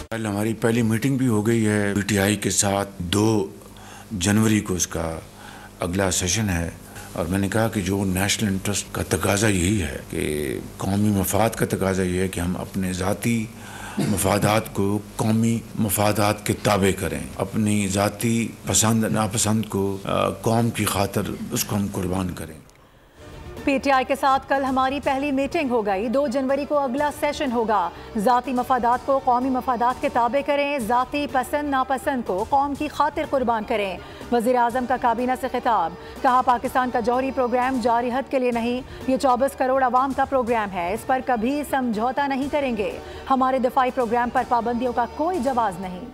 कल हमारी पहली मीटिंग भी हो गई है पीटीआई के साथ। 2 जनवरी को उसका अगला सेशन है और मैंने कहा कि जो नेशनल इंटरेस्ट का तकाजा यही है कि कौमी मफाद का तकाजा ये है कि हम अपने ज़ाती मफादात को कौमी मफादात के ताबे करें, अपनी ज़ाती पसंद नापसंद को कौम की खातिर उसको हम कुर्बान करें। पीटीआई के साथ कल हमारी पहली मीटिंग हो गई। 2 जनवरी को अगला सेशन होगा। ज़ाती मफादात को कौमी मफादात के ताबे करें, ज़ाती पसंद नापसंद को कौम की खातिर कुर्बान करें। वज़ीर आज़म का काबीना से खिताब, कहा पाकिस्तान का जौहरी प्रोग्राम जारी हद के लिए नहीं, ये 24 करोड़ आवाम का प्रोग्राम है, इस पर कभी समझौता नहीं करेंगे। हमारे दिफाई प्रोग्राम पर पाबंदियों का कोई जवाब नहीं।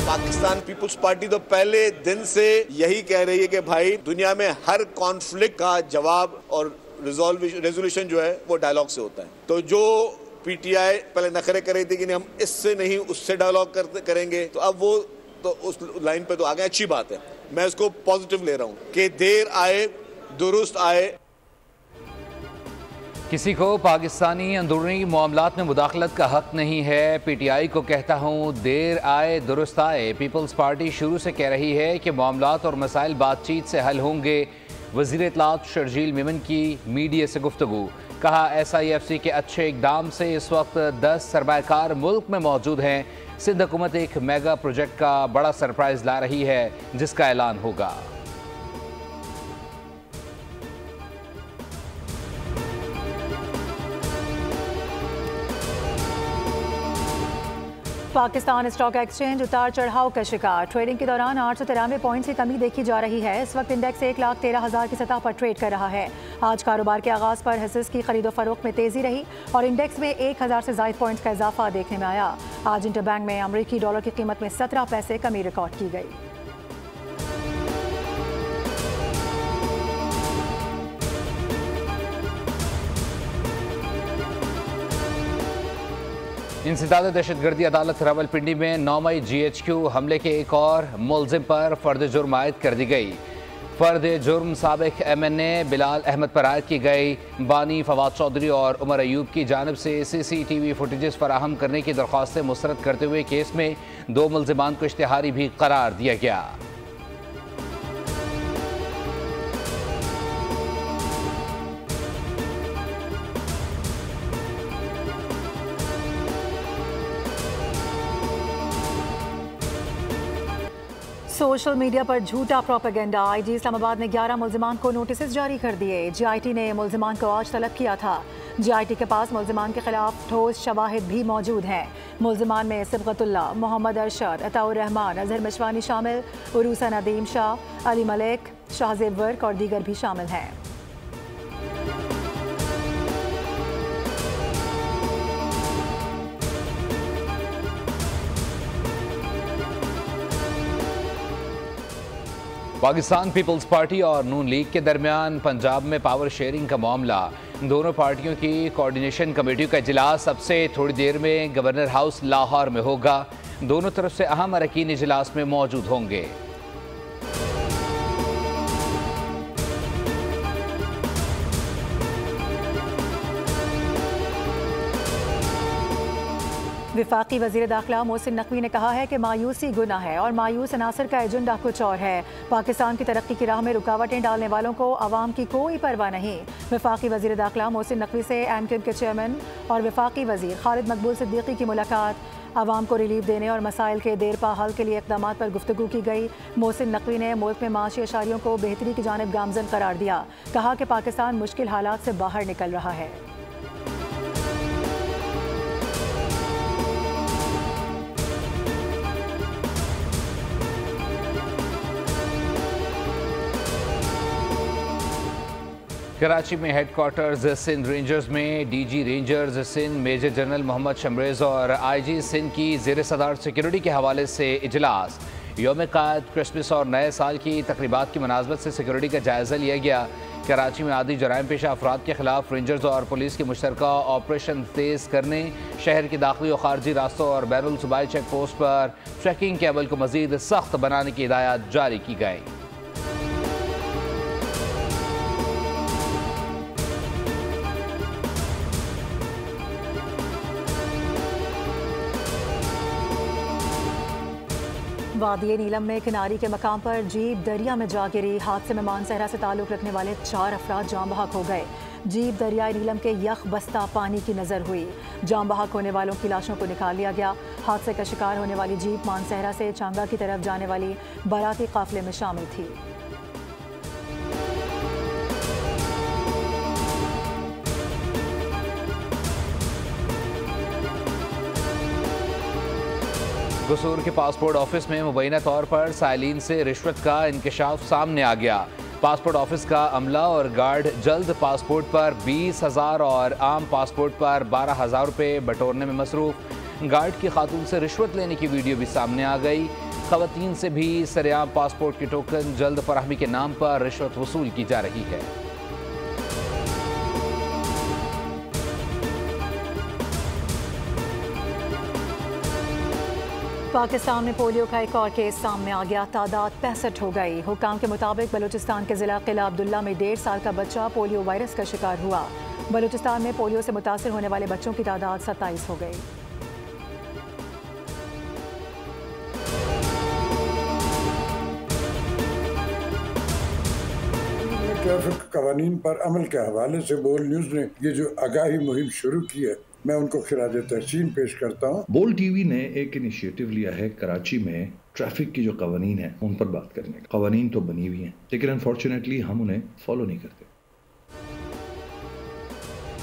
पाकिस्तान पीपुल्स पार्टी तो पहले दिन से यही कह रही है कि भाई दुनिया में हर कॉन्फ्लिक्ट का जवाब और रेजोल्यूशन जो है वो डायलॉग से होता है। तो जो पीटीआई पहले नखरे कर रही थी कि हम इससे नहीं उससे डायलॉग करेंगे, तो अब वो तो उस लाइन पे तो आ गए। अच्छी बात है, मैं इसको पॉजिटिव ले रहा हूँ कि देर आए दुरुस्त आए। किसी को पाकिस्तानी अंदरूनी मामलात में मुदाखलत का हक नहीं है। पीटीआई को कहता हूँ देर आए दुरुस्त आए। पीपल्स पार्टी शुरू से कह रही है कि मामलात और मसाइल बातचीत से हल होंगे। वज़ीर इत्तलात शर्जील मेमन की मीडिया से गुफ्तगू, कहा SIFC के अच्छे इकदाम से इस वक्त 10 सरमायाकार मुल्क में मौजूद हैं। सिंध हुकूमत एक मेगा प्रोजेक्ट का बड़ा सरप्राइज ला रही है जिसका ऐलान होगा। पाकिस्तान स्टॉक एक्सचेंज उतार चढ़ाव का शिकार। ट्रेडिंग के दौरान 893 पॉइंट्स की कमी देखी जा रही है। इस वक्त इंडेक्स 1,13,000 की सतह पर ट्रेड कर रहा है। आज कारोबार के आगाज पर हिस्सेस की खरीदो फरोख्त में तेजी रही और इंडेक्स में 1,000 से ज़ायद पॉइंट्स का इजाफा देखने में आया। आज इंटरबैंक में अमरीकी डॉलर की कीमत में 17 पैसे कमी रिकॉर्ड की गई। इंसदाद दहशतगर्दी अदालत रावलपिंडी में 9 मई GHQ हमले के एक और मुलजिम पर फर्द जुर्म आयद कर दी गई। फर्द जुर्म साबिक MNA बिलाल अहमद पर आयद की गई। बानी फवाद चौधरी और उमर अयूब की जानिब से CCTV फुटेजेस फराहम करने की दरख्वास्तें मुस्तरद करते हुए केस में 2 मुलजिमान को इश्तिहारी भी करार दिया गया। सोशल मीडिया पर झूठा प्रोपेगेंडा। IG इस्लामाबाद ने 11 मुलजिमान को नोटिस जारी कर दिए। GIT ने मुलजिमान को आज तलब किया था। GIT के पास मुलजिमान के खिलाफ ठोस शवाहिद भी मौजूद हैं। मुलजिमान में सिबगतुल्लाह, मोहम्मद अरशद, अताउर रहमान, अजहर मशवानी शामिल, उरूसा नदीम शाह, अली मलिक, शाहजेब वर्क और दीगर भी शामिल हैं। पाकिस्तान पीपल्स पार्टी और नून लीग के दरमियान पंजाब में पावर शेयरिंग का मामला। दोनों पार्टियों की कोऑर्डिनेशन कमेटी का इजलास अब से थोड़ी देर में गवर्नर हाउस लाहौर में होगा। दोनों तरफ से अहम अरकान इजलास में मौजूद होंगे। वफाकी वज़ीर दाखिला मोहसिन नकवी ने कहा है कि मायूसी गुनाह है और मायूस अनासर का एजेंडा कुछ और है। पाकिस्तान की तरक्की की राह में रुकावटें डालने वालों को आवाम की कोई परवाह नहीं। वफाकी वज़ीर दाखिला मोहसिन नकवी से MQM के चेयरमैन और वफाकी वज़ीर खालिद मकबूल सिद्दीकी की मुलाकात। आवाम को रिलीफ देने और मसाइल के देरपा हल के लिए इक़दाम पर गुफ्तगू की गई। मोहसिन नकवी ने मुल्क में माशी अशारियों को बेहतरी की जानिब गामजन करार दिया। कहा कि पाकिस्तान मुश्किल हालात से बाहर निकल रहा है। कराची में हेडक्वार्टर्स सिंध रेंजर्स में DG rangers Sindh major general Mohammad Shamrez और IG सिंध की ज़ेर सदार सिक्योरिटी के हवाले से इजलास। यौम क़ायद, क्रिसमस और नए साल की तकरीबात की मुनासबत से सिक्योरिटी का जायज़ा लिया गया। कराची में आदि जराइम पेशा अफराद के खिलाफ रेंजर्स और पुलिस की मुश्तरका ऑपरेशन तेज करने, शहर के दाखिली और खारजी रास्तों और बैरुल सूबाई चेक पोस्ट पर चेकिंग के अमल को मजीद सख्त बनाने की हिदायत जारी की गई। वादी नीलम में किनारी के मकाम पर जीप दरिया में जा गिरी। हादसे में मानसहरा से ताल्लुक रखने वाले 4 अफराद जाम बहक हो गए। जीप दरियाई नीलम के यख बस्ता पानी की नजर हुई। जाम बहक होने वालों की लाशों को निकाल लिया गया। हादसे का शिकार होने वाली जीप मानसहरा से चांगा की तरफ जाने वाली बाराती काफिले में शामिल थी। गसूर के पासपोर्ट ऑफिस में मुबैना तौर पर साइलिन से रिश्वत का इंकशाफ सामने आ गया। पासपोर्ट ऑफिस का अमला और गार्ड जल्द पासपोर्ट पर 20,000 और आम पासपोर्ट पर 12,000 रुपये बटोरने में मसरूफ। गार्ड की खातून से रिश्वत लेने की वीडियो भी सामने आ गई। खवातीन से भी सरेआम पासपोर्ट के टोकन जल्द फराहमी के नाम पर रिश्वत वसूल की जा रही है। पाकिस्तान में पोलियो का एक और केस सामने आ गया। तादाद 65 हो गई। हुकाम के मुताबिक बलूचिस्तान के जिला किला अब्दुल्ला में 1.5 साल का बच्चा पोलियो वायरस का शिकार हुआ। बलूचिस्तान में पोलियो से मुतासर होने वाले बच्चों की तादाद 27 हो गई। ट्रैफिक कवानीन पर अमल के हवाले से बोल न्यूज़ ने ये जो आगाही मुहिम शुरू की है, मैं उनको खिराज तहसीन पेश करता हूँ। बोल टीवी ने एक इनिशिएटिव लिया है कराची में ट्रैफिक की जो कवानीन है उन पर बात करने का। कवानीन तो बनी हुई हैं लेकिन अनफॉर्चुनेटली हम उन्हें फॉलो नहीं करते।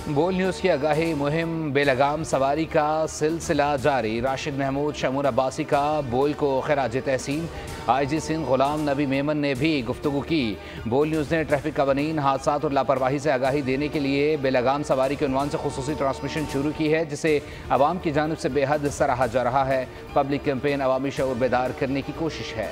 बोल न्यूज़ की आगाही मुहिम बेलगाम सवारी का सिलसिला जारी। राशिद महमूद शमूर अब्बासी का बोल को खिराज तहसीन। IG सिंध गुलाम नबी मेमन ने भी गुफ्तगू की। बोल न्यूज़ ने ट्रैफिक कवानीन, हादसात और लापरवाही से आगाही देने के लिए बेलगाम सवारी के उन्वान से खुसूसी ट्रांसमिशन शुरू की है, जिसे आवाम की जानिब से बेहद सराहा जा रहा है। पब्लिक कैंपेन अवामी शऊर बेदार करने की कोशिश है।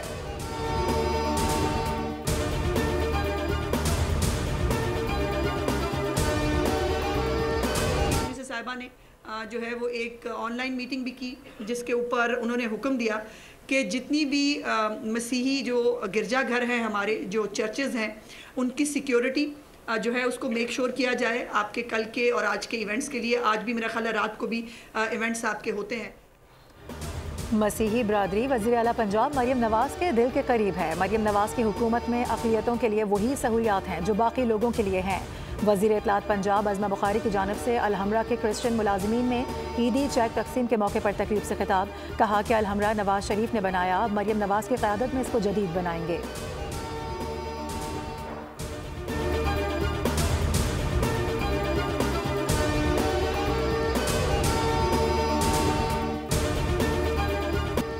साहिबा ने जो है वो एक ऑनलाइन मीटिंग भी की, जिसके ऊपर उन्होंने हुक्म दिया कि जितनी भी मसीही जो गिरजाघर हैं, हमारे जो चर्चेज़ हैं, उनकी सिक्योरिटी जो है उसको मेक श्योर किया जाए। आपके कल के और आज के इवेंट्स के लिए, आज भी मेरा ख्याल है रात को भी इवेंट्स आपके होते हैं। मसीही बरादरी वज़ीर आला पंजाब मरियम नवाज़ के दिल के करीब है। मरियम नवाज़ की हुकूमत में अक़लियतों के लिए वही सहूलियात हैं जो बाकी लोगों के लिए हैं। वज़ीर इत्तलात पंजाब अज़मा बुखारी की जानिब से अलहमरा के क्रिश्चियन मुलाजिमीन में ईदी चेक तकसीम के मौके पर तकरीब से खिताब। कहा कि अलहमरा नवाज शरीफ ने बनाया, अब मरियम नवाज़ की क़यादत में इसको जदीद बनाएंगे।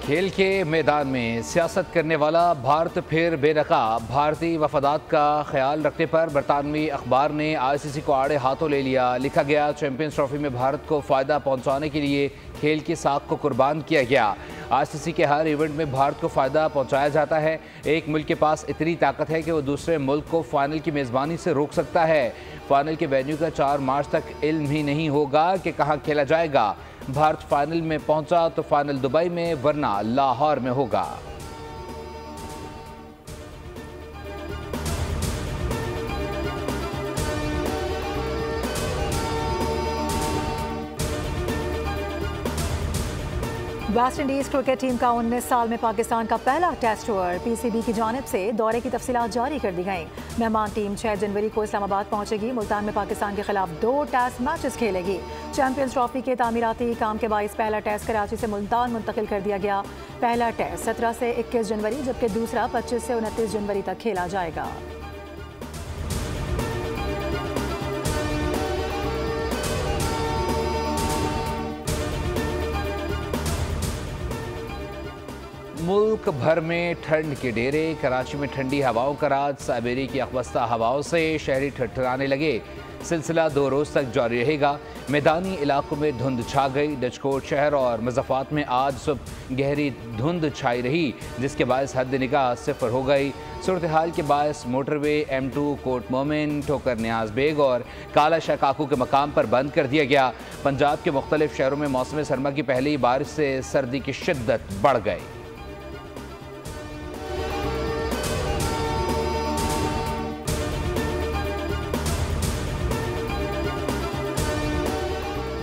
खेल के मैदान में सियासत करने वाला भारत फिर बेनकाब। भारतीय वफादात का ख्याल रखने पर बरतानवी अखबार ने ICC को आड़े हाथों ले लिया। लिखा गया, चैंपियंस ट्रॉफी में भारत को फ़ायदा पहुंचाने के लिए खेल की साख को कुर्बान किया गया। ICC के हर इवेंट में भारत को फ़ायदा पहुंचाया जाता है। एक मुल्क के पास इतनी ताकत है कि वो दूसरे मुल्क को फाइनल की मेज़बानी से रोक सकता है। फाइनल के वेन्यू का 4 मार्च तक इल्म ही नहीं होगा कि कहाँ खेला जाएगा। भारत फाइनल में पहुंचा तो फाइनल दुबई में, वरना लाहौर में होगा। वेस्ट इंडीज़ क्रिकेट टीम का 19 साल में पाकिस्तान का पहला टेस्ट टूर। PCB की जानिब से दौरे की तफसीलात जारी कर दी गई। मेहमान टीम 6 जनवरी को इस्लामाबाद पहुंचेगी। मुल्तान में पाकिस्तान के खिलाफ 2 टेस्ट मैचेस खेलेगी। चैंपियंस ट्रॉफी के तामीराती काम के बाइस पहला टेस्ट कराची से मुल्तान मुंतकिल कर दिया गया। पहला टेस्ट 17 से 21 जनवरी जबकि दूसरा 25 से 29 जनवरी तक खेला जाएगा। मुल्क भर में ठंड के डेरे। कराची में ठंडी हवाओं का राज। साइबेरिया की अखवस्ता हवाओं से शहरी ठठराने लगे। सिलसिला 2 रोज़ तक जारी रहेगा। मैदानी इलाकों में धुंध छा गई। डचकोट शहर और मुज़फ़्फ़रात में आज सुबह गहरी धुंध छाई रही, जिसके बायस हद निगाह 0 हो गई। सूरत हाल के बायस मोटरवे M2 कोट मोमिन, ठोकर न्याज बेग और काला शाह काकू के मकाम पर बंद कर दिया गया। पंजाब के मुख्तलिफ शहरों में मौसम सरमा की पहली बारिश से सर्दी की शिद्दत बढ़ गई।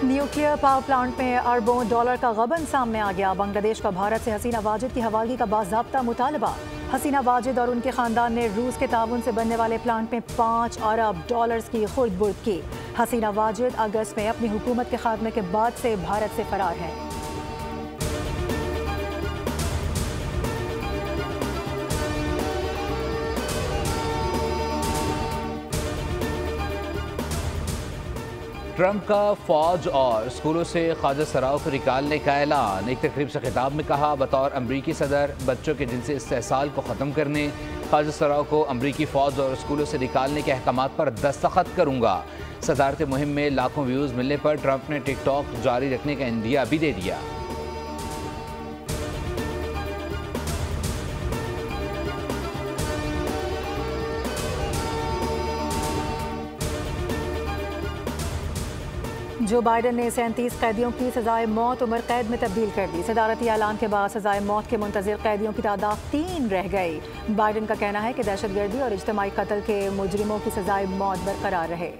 न्यूक्लियर पावर प्लांट में अरबों डॉलर का गबन सामने आ गया। बांग्लादेश का भारत से हसीना वाजिद की हवालगी का बाज़ाब्ता मुतालबा। हसीना वाजिद और उनके खानदान ने रूस के ताउन से बनने वाले प्लांट में 5 अरब डॉलर्स की खुर्द बुर्द की। हसीना वाजिद अगस्त में अपनी हुकूमत के खात्मे के बाद से भारत से फरार है। ट्रंप का फौज और स्कूलों से ख्वाजा सराओं को निकालने का ऐलान। एक तकरीब से खिताब में कहा, बतौर अमरीकी सदर बच्चों के जिनसी इस्तेहसाल को ख़त्म करने, ख्वाजा सराओं को अमरीकी फ़ौज और स्कूलों से निकालने के अहकामात पर दस्तखत करूँगा। सदारती मुहिम में लाखों व्यूज़ मिलने पर ट्रंप ने टिकटॉक जारी रखने का इंदिया भी दे दिया। जो बाइडन ने 37 कैदियों की सजाए मौत उम्र कैद में तब्दील कर दी। सदारती ऐलान के बाद सजाए मौत के मुंतज़िर कैदियों की तादाद 3 रह गई। बाइडन का कहना है कि दहशतगर्दी और इज्तिमाई कत्ल के मुजरिमों की सजाए मौत बरकरार रहे।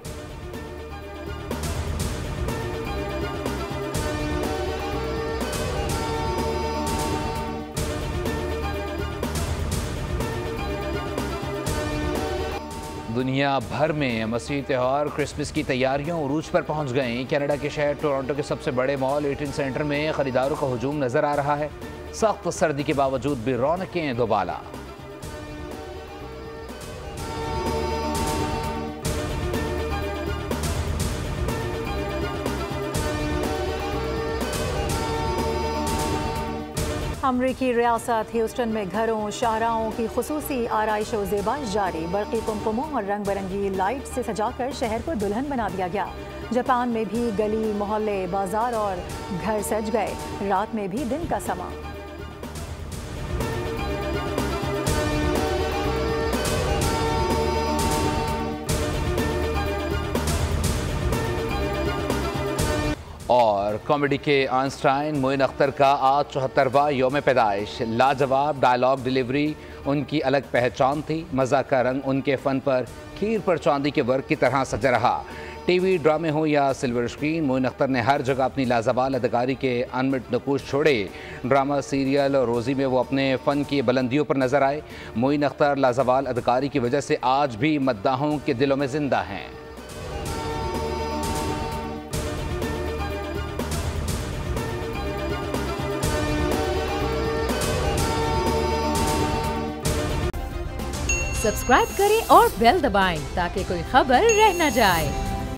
दुनिया भर में मसीह त्यौहार क्रिसमस की तैयारियों उरूज पर पहुंच गई। कनाडा के शहर टोरंटो के सबसे बड़े मॉल एटिन सेंटर में खरीदारों का हुजूम नजर आ रहा है। सख्त सर्दी के बावजूद भी रौनकें दोबाला। अमरीकी रियासत ह्यूस्टन में घरों शाहराओं की खुसूसी आराइश व ज़ेबाश जारी। बरक़ी कुमकुमों और रंग बिरंगी लाइट से सजाकर शहर को दुल्हन बना दिया गया। जापान में भी गली मोहल्ले बाजार और घर सज गए। रात में भी दिन का समा। और कॉमेडी के आइंस्टाइन मोइन अख्तर का आज 74वां यौम पैदाइश। लाजवाब डायलॉग डिलीवरी उनकी अलग पहचान थी। मज़ा का रंग उनके फ़न पर खीर पर चांदी के वर्क की तरह सजा रहा। टीवी ड्रामे हो या सिल्वर स्क्रीन, मोइन अख्तर ने हर जगह अपनी लाजवाब अदाकारी के अनमिट नकूश छोड़े। ड्रामा, सीरियल और रोज़ी में वो अपने फ़न की बुलंदियों पर नजर आए। मोइन अख्तर लाजवाब अदाकारी की वजह से आज भी मद्दाहों के दिलों में जिंदा हैं। सब्सक्राइब करें और बेल दबाएं ताकि कोई खबर रह न जाए।